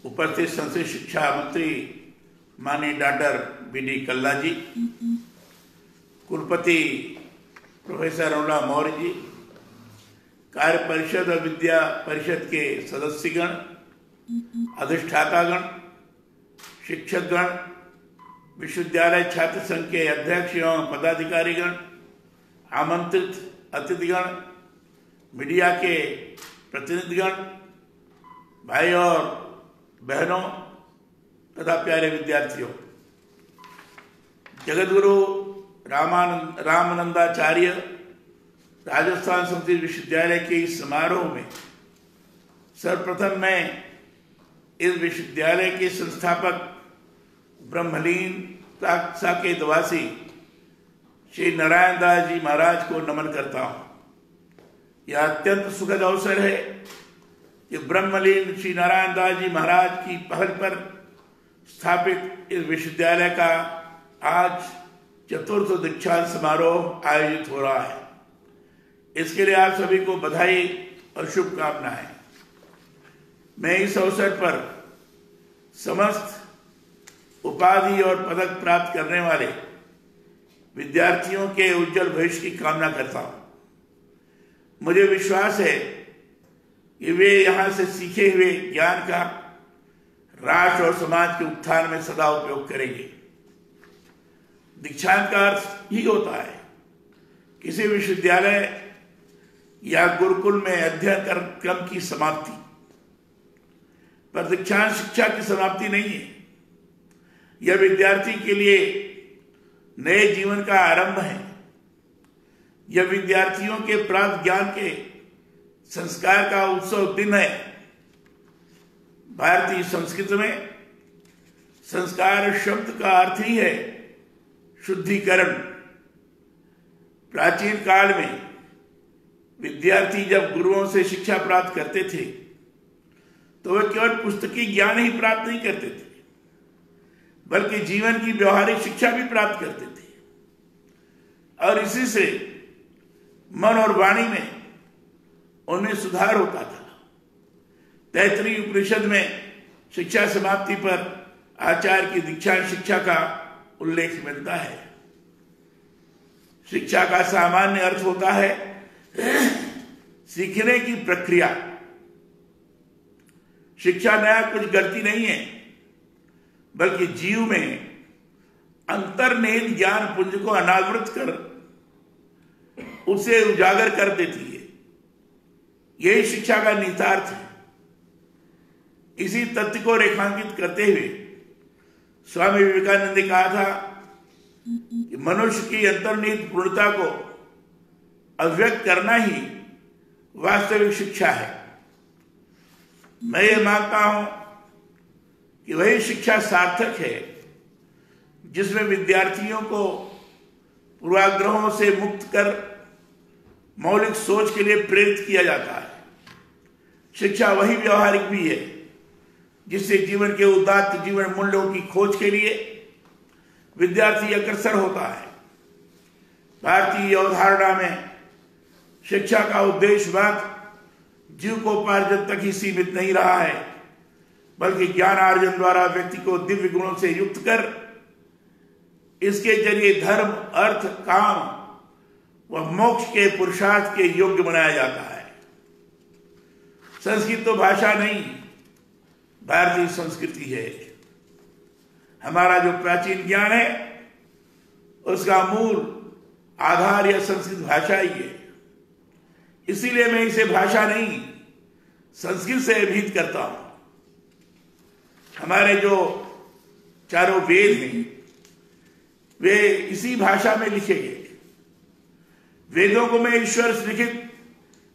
उपस्थित संसदीय शिक्षा मंत्री माननीय डॉक्टर बी.डी. कल्ला जी, कुलपति प्रोफेसर अरुणा मौर्य जी, कार्य परिषद और विद्या परिषद के सदस्यगण, अधिष्ठातागण, शिक्षकगण, विश्वविद्यालय छात्र संघ के अध्यक्ष एवं पदाधिकारीगण, आमंत्रित अतिथिगण, मीडिया के प्रतिनिधिगण, भाई और बहनों तथा प्यारे विद्यार्थियों, जगतगुरु रामानंदाचार्य राजस्थान संस्कृत विश्वविद्यालय के इस समारोह में सर्वप्रथम मैं इस विश्वविद्यालय के संस्थापक ब्रह्मलीन साकेतवासी श्री नारायण दास जी महाराज को नमन करता हूँ। यह अत्यंत सुखद अवसर है कि ब्रह्मलीन श्री नारायण दास जी महाराज की पहल पर स्थापित इस विश्वविद्यालय का आज चतुर्थ दीक्षांत समारोह आयोजित हो रहा है। इसके लिए आप सभी को बधाई और शुभकामनाएं। मैं इस अवसर पर समस्त उपाधि और पदक प्राप्त करने वाले विद्यार्थियों के उज्जवल भविष्य की कामना करता हूं। मुझे विश्वास है कि वे यहां से सीखे हुए ज्ञान का राष्ट्र और समाज के उत्थान में सदा उपयोग करेंगे। दीक्षांत का अर्थ ही होता है किसी विश्वविद्यालय या गुरुकुल में अध्ययन क्रम की समाप्ति, पर दीक्षांत शिक्षा की समाप्ति नहीं है। यह विद्यार्थी के लिए नए जीवन का आरंभ है। यह विद्यार्थियों के प्राप्त ज्ञान के संस्कार का उत्सव दिन है। भारतीय संस्कृति में संस्कार शब्द का अर्थ ही है शुद्धिकरण। प्राचीन काल में विद्यार्थी जब गुरुओं से शिक्षा प्राप्त करते थे तो वे केवल पुस्तकी ज्ञान ही प्राप्त नहीं करते थे, बल्कि जीवन की व्यवहारिक शिक्षा भी प्राप्त करते थे, और इसी से मन और वाणी में उनमें सुधार होता था। तैत्तिरीय उपनिषद में शिक्षा समाप्ति पर आचार्य की दीक्षांत शिक्षा का उल्लेख मिलता है। शिक्षा का सामान्य अर्थ होता है सीखने की प्रक्रिया। शिक्षा नया कुछ गलती नहीं है, बल्कि जीव में अंतर्निहित ज्ञान पुंज को अनावृत कर उसे उजागर कर देती है। यही शिक्षा का निहितार्थ है। इसी तथ्य को रेखांकित करते हुए स्वामी विवेकानंद ने कहा था कि मनुष्य की अंतर्निहित पूर्णता को अभिव्यक्त करना ही वास्तविक शिक्षा है। मैं ये मानता हूं कि वही शिक्षा सार्थक है जिसमें विद्यार्थियों को पूर्वाग्रहों से मुक्त कर मौलिक सोच के लिए प्रेरित किया जाता है। शिक्षा वही व्यवहारिक भी है जिससे जीवन के उदात्त जीवन मूल्यों की खोज के लिए विद्यार्थी अग्रसर होता है। भारतीय अवधारणा में शिक्षा का उद्देश्य मात्र जीविकोपार्जन तक ही सीमित नहीं रहा है, बल्कि ज्ञानार्जन द्वारा व्यक्ति को दिव्य गुणों से युक्त कर इसके जरिए धर्म, अर्थ, काम व मोक्ष के पुरुषार्थ के योग्य बनाया जाता है। संस्कृत तो भाषा नहीं, भारतीय संस्कृति है। हमारा जो प्राचीन ज्ञान है उसका मूल आधार यह संस्कृत भाषा ही है। इसीलिए मैं इसे भाषा नहीं संस्कृत से अभिहित करता हूं। हमारे जो चारों वेद हैं वे इसी भाषा में लिखे गए। वेदों को मैं ईश्वर से लिखित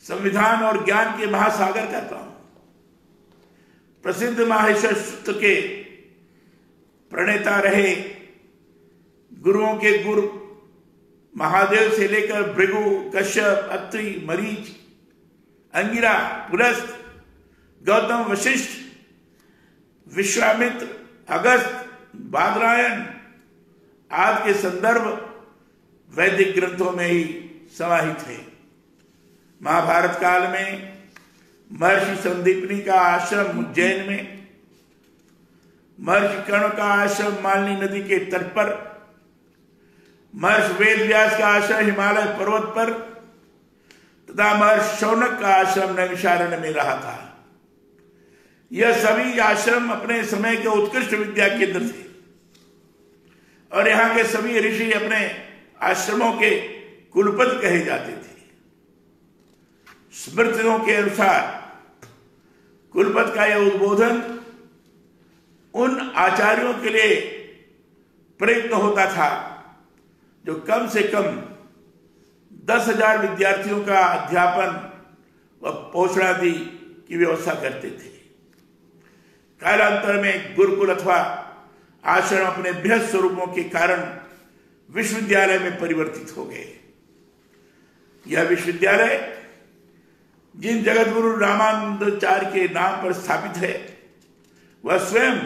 संविधान और ज्ञान के महासागर कहता हूं। प्रसिद्ध माहेश्वर सूत्र के प्रणेता रहे गुरुओं के गुरु महादेव से लेकर भृगु, कश्यप, अत्रि, मरीच, अंगिरा, पुलस्त, गौतम, वशिष्ठ, विश्वामित्र, अगस्त, बादरायण आदि के संदर्भ वैदिक ग्रंथों में ही समाहित है। महाभारत काल में महर्षि संदीपनी का आश्रम उज्जैन में महर्षि कर्ण का आश्रम मालिनी नदी के तट पर, महर्षि वेद व्यास का आश्रम हिमालय पर्वत पर तथा महर्षि शौनक का आश्रम नैमिषारण्य में रहा था। यह सभी आश्रम अपने समय के उत्कृष्ट विद्या केंद्र थे और यहाँ के सभी ऋषि अपने आश्रमों के कुलपति कहे जाते थे। स्मृतियों के अनुसार कुलपति का यह उद्बोधन उन आचार्यों के लिए प्रयत्न होता था जो कम से कम 10,000 विद्यार्थियों का अध्यापन व पोषणादि की व्यवस्था करते थे। कालांतर में गुरुकुल अथवा आश्रम अपने बृहद स्वरूपों के कारण विश्वविद्यालय में परिवर्तित हो गए। यह विश्वविद्यालय जिन जगतगुरु रामानंदाचार्य के नाम पर स्थापित है, वह स्वयं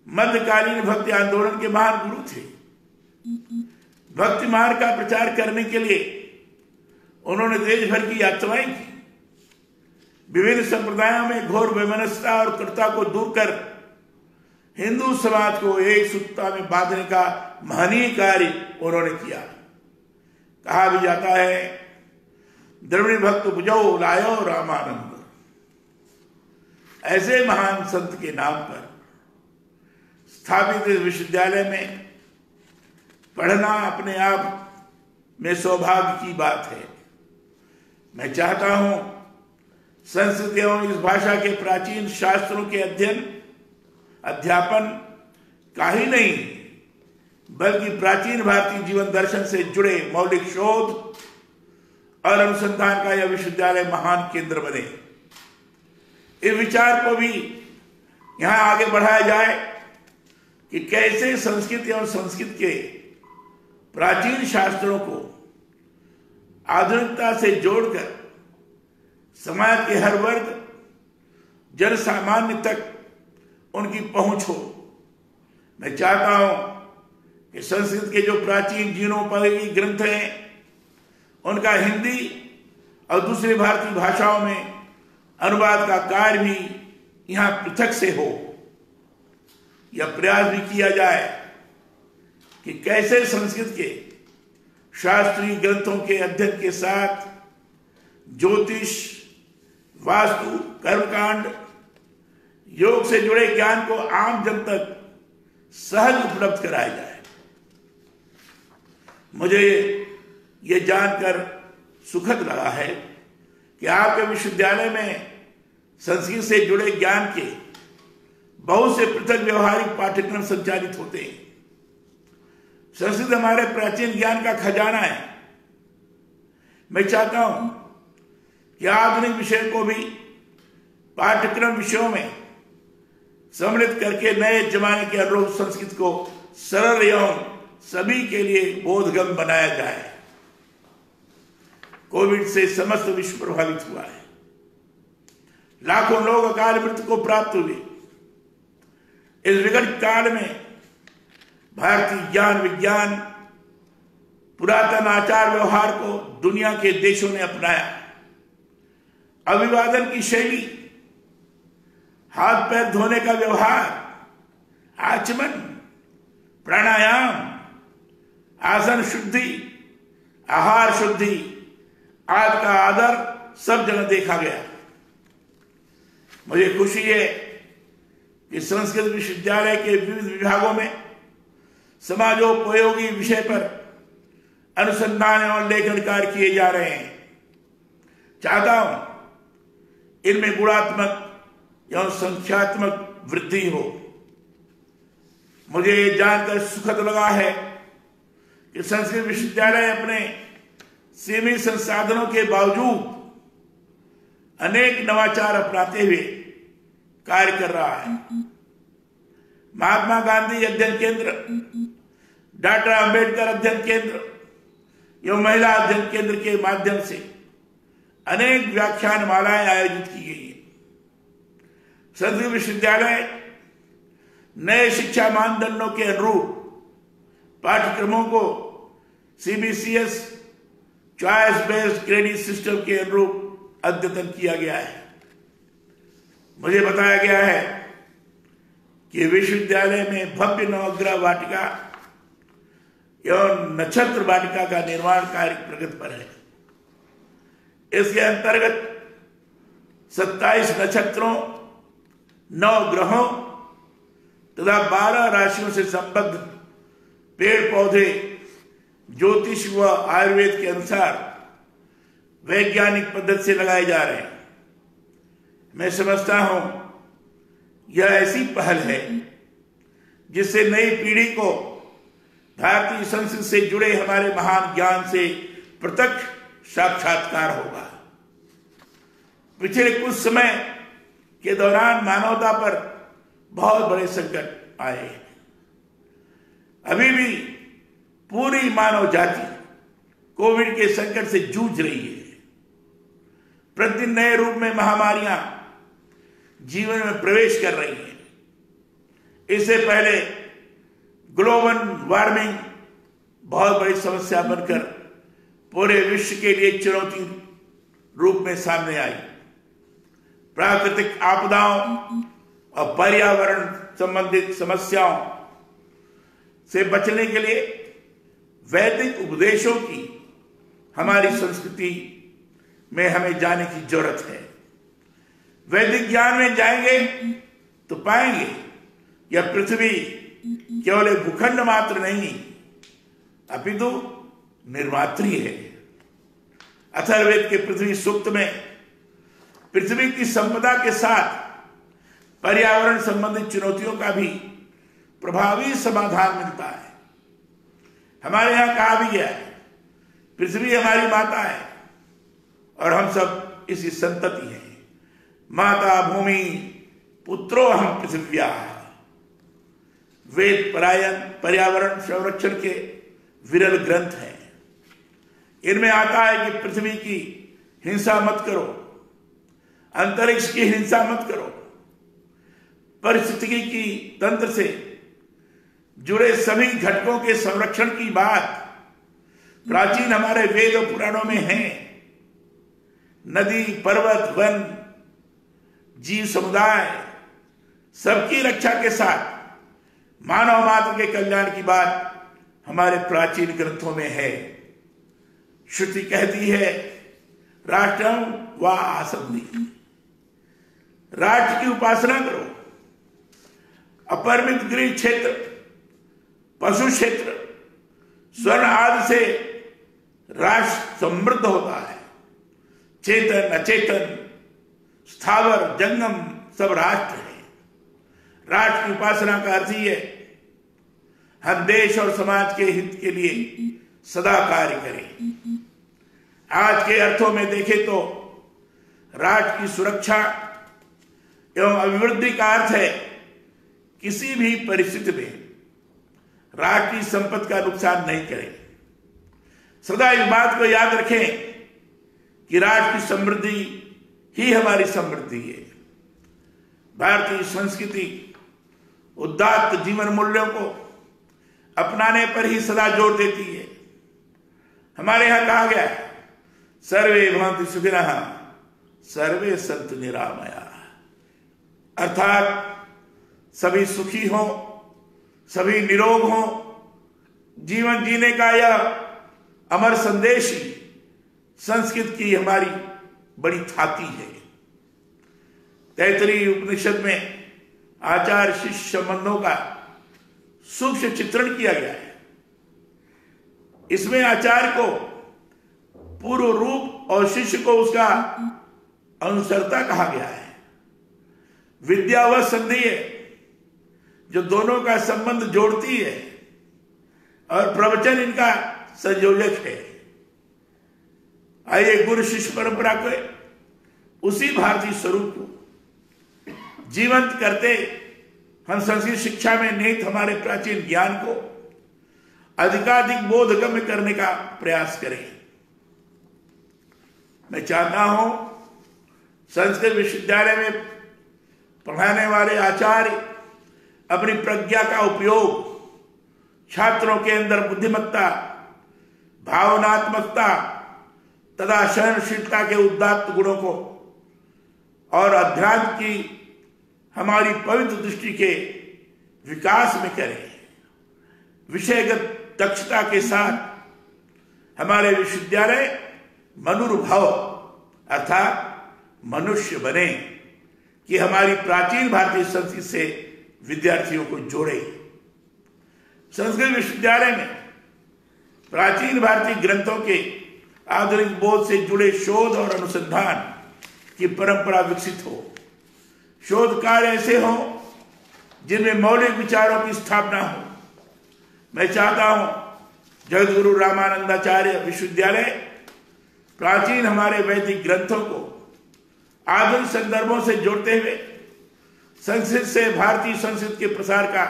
मध्यकालीन भक्ति आंदोलन के महान गुरु थे। भक्ति मार्ग का प्रचार करने के लिए उन्होंने देश भर की यात्राएं की। विभिन्न संप्रदायों में घोर वैमनस्यता और कटुता को दूर कर हिंदू समाज को एक सूत्रता में बांधने का महनीय कार्य उन्होंने किया। कहा भी जाता है, द्रविड़ भक्त बुझो लायो रामानंद। ऐसे महान संत के नाम पर स्थापित इस विश्वविद्यालय में पढ़ना अपने आप में सौभाग्य की बात है। मैं चाहता हूं संस्कृत एवं इस भाषा के प्राचीन शास्त्रों के अध्यापन का ही नहीं, बल्कि प्राचीन भारतीय जीवन दर्शन से जुड़े मौलिक शोध और अनुसंधान का यह विश्वविद्यालय महान केंद्र बने। इस विचार को भी यहां आगे बढ़ाया जाए कि कैसे संस्कृत एवं संस्कृत के प्राचीन शास्त्रों को आधुनिकता से जोड़कर समाज के हर वर्ग, जन सामान्य तक उनकी पहुंच हो। मैं चाहता हूं कि संस्कृत के जो प्राचीन जीर्णोपयोगी ग्रंथ हैं, उनका हिंदी और दूसरी भारतीय भाषाओं में अनुवाद का कार्य भी यहां पृथक से हो। यह प्रयास भी किया जाए कि कैसे संस्कृत के शास्त्रीय ग्रंथों के अध्ययन के साथ ज्योतिष, वास्तु, कर्मकांड, योग से जुड़े ज्ञान को आम जन तक सहज उपलब्ध कराया जाए। मुझे यह जानकर सुखद लगा है कि आपके विश्वविद्यालय में संस्कृत से जुड़े ज्ञान के बहुत से पृथक व्यवहारिक पाठ्यक्रम संचालित होते हैं। संस्कृत हमारे प्राचीन ज्ञान का खजाना है। मैं चाहता हूं कि आधुनिक विषय को भी पाठ्यक्रम विषयों में सम्मिलित करके नए जमाने के अनुरूप संस्कृत को सरल एवं सभी के लिए बोधगम्य बनाया जाए। कोविड से समस्त विश्व प्रभावित हुआ है। लाखों लोग अकाल मृत्यु को प्राप्त हुए। इस विकट काल में भारतीय ज्ञान विज्ञान, पुरातन आचार व्यवहार को दुनिया के देशों ने अपनाया। अभिवादन की शैली, हाथ पैर धोने का व्यवहार, आचमन, प्राणायाम, आसन शुद्धि, आहार शुद्धि आदि का आदर सब जगह देखा गया। मुझे खुशी है कि संस्कृत विश्वविद्यालय के विविध विभागों में समाजोपयोगी विषय पर अनुसंधान एवं लेखन कार्य किए जा रहे हैं। चाहता हूं इनमें गुणात्मक एवं संख्यात्मक वृद्धि हो। मुझे ये जानकर सुखद लगा है कि संस्कृत विश्वविद्यालय अपने सीमित संसाधनों के बावजूद अनेक नवाचार अपनाते हुए कार्य कर रहा है। महात्मा गांधी अध्ययन केंद्र, डॉक्टर अंबेडकर अध्ययन केंद्र एवं महिला अध्ययन केंद्र के माध्यम से अनेक व्याख्यान मालाएं आयोजित की गई है। संस्कृत विश्वविद्यालय नए शिक्षा मानदंडों के अनुरूप पाठ्यक्रमों को CBCS choice based credit system के अनुरूप अद्यतन किया गया है। मुझे बताया गया है कि विश्वविद्यालय में भव्य नवग्रह वाटिका एवं नक्षत्र वाटिका का निर्माण कार्य प्रगति पर है। इसके अंतर्गत 27 नक्षत्रों, 9 ग्रहों तथा 12 राशियों से संबद्ध पेड़ पौधे ज्योतिष व आयुर्वेद के अनुसार वैज्ञानिक पद्धति से लगाए जा रहे हैं। मैं समझता हूं यह ऐसी पहल है जिससे नई पीढ़ी को भारतीय संस्कृति से जुड़े हमारे महान ज्ञान से प्रत्यक्ष साक्षात्कार होगा। पिछले कुछ समय के दौरान मानवता पर बहुत बड़े संकट आए हैं। अभी भी पूरी मानव जाति कोविड के संकट से जूझ रही है। प्रतिदिन नए रूप में महामारियां जीवन में प्रवेश कर रही हैं। इससे पहले ग्लोबल वार्मिंग बहुत बड़ी समस्या बनकर पूरे विश्व के लिए चुनौती रूप में सामने आई। प्राकृतिक आपदाओं और पर्यावरण संबंधित समस्याओं से बचने के लिए वैदिक उपदेशों की हमारी संस्कृति में हमें जाने की जरूरत है। वैदिक ज्ञान में जाएंगे तो पाएंगे यह पृथ्वी केवल एक भूखंड मात्र नहीं अपितु निर्मात्री है। अथर्ववेद के पृथ्वी सूक्त में पृथ्वी की संपदा के साथ पर्यावरण संबंधित चुनौतियों का भी प्रभावी समाधान मिलता है। हमारे यहां कहा भी गया है, पृथ्वी हमारी माता है और हम सब इसी संतति हैं। माता भूमि पुत्रो हम पृथ्व्या। वेद परायण पर्यावरण संरक्षण के विरल ग्रंथ हैं। इनमें आता है कि पृथ्वी की हिंसा मत करो, अंतरिक्ष की हिंसा मत करो। परिस्थितिकी की तंत्र से जुड़े सभी घटकों के संरक्षण की बात प्राचीन हमारे वेद और पुराणों में है। नदी, पर्वत, वन, जीव समुदाय सबकी रक्षा के साथ मानव मात्र के कल्याण की बात हमारे प्राचीन ग्रंथों में है। श्रुति कहती है राष्ट्रम व आसंदी, राष्ट्र की उपासना करो। अपरिमित गृह क्षेत्र, पशु क्षेत्र, स्वर्ण आदि से राष्ट्र समृद्ध होता है। चेतन अचेतन स्थावर जंगम सब राष्ट्र है। राष्ट्र की उपासना का अर्थ ही है हम देश और समाज के हित के लिए सदा कार्य करें। आज के अर्थों में देखें तो राष्ट्र की सुरक्षा एवं अभिवृद्धि का अर्थ है किसी भी परिस्थिति में राष्ट्र की संपत्ति का नुकसान नहीं करें। सदा इस बात को याद रखें कि राष्ट्र की समृद्धि ही हमारी समृद्धि है। भारतीय संस्कृति उदात्त जीवन मूल्यों को अपनाने पर ही सदा जोर देती है। हमारे यहां कहा गया है सर्वे भवन्तु सुखिनः सर्वे सन्तु निरामया, अर्थात सभी सुखी हों, सभी निरोग हों। जीवन जीने का यह अमर संदेश ही संस्कृत की हमारी बड़ी थाती है। तैत्तरीय उपनिषद में आचार्य शिष्य संबंधों का सूक्ष्म चित्रण किया गया है। इसमें आचार्य को पूर्व रूप और शिष्य को उसका अनुसरता कहा गया है। विद्या वह संधि है जो दोनों का संबंध जोड़ती है और प्रवचन इनका संयोजक है। आइए गुरु शिष्य परंपरा को उसी भारतीय स्वरूप को जीवंत करते हम संस्कृत शिक्षा में निहित हमारे प्राचीन ज्ञान को अधिकाधिक बोधगम्य करने का प्रयास करें। मैं चाहता हूं संस्कृत विश्वविद्यालय में पढ़ाने वाले आचार्य अपनी प्रज्ञा का उपयोग छात्रों के अंदर बुद्धिमत्ता, भावनात्मकता तथा सहनशीलता के उदात्त गुणों को और अध्यात्म की हमारी पवित्र दृष्टि के विकास में करें। विषयगत दक्षता के साथ हमारे विश्वविद्यालय मनुर्भव अर्थात मनुष्य बने कि हमारी प्राचीन भारतीय संस्कृति से विद्यार्थियों को जोड़े। संस्कृत विश्वविद्यालय में प्राचीन भारतीय ग्रंथों के आधुनिक बोध से जुड़े शोध और अनुसंधान की परंपरा विकसित हो। शोध कार्य ऐसे हो जिनमें मौलिक विचारों की स्थापना हो। मैं चाहता हूं जगतगुरु रामानंदाचार्य विश्वविद्यालय प्राचीन हमारे वैदिक ग्रंथों को आधुनिक संदर्भों से जोड़ते हुए संस्कृत से भारतीय संस्कृत के प्रसार का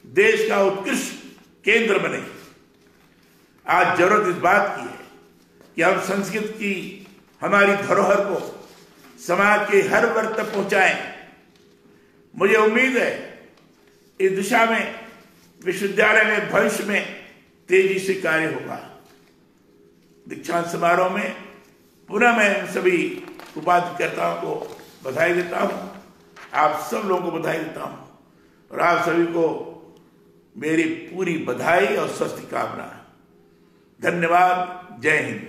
देश का उत्कृष्ट केंद्र बने। आज जरूरत इस बात की है कि हम संस्कृत की हमारी धरोहर को समाज के हर वर्ग तक पहुंचाएं। मुझे उम्मीद है इस दिशा में विश्वविद्यालय में भविष्य में तेजी से कार्य होगा। दीक्षांत समारोह में पुनः मैं सभी उपाधिकर्ताओं को बधाई देता हूं, आप सब लोगों को बधाई देता हूं और आप सभी को मेरी पूरी बधाई और स्वस्थ कामना। धन्यवाद। जय हिंद।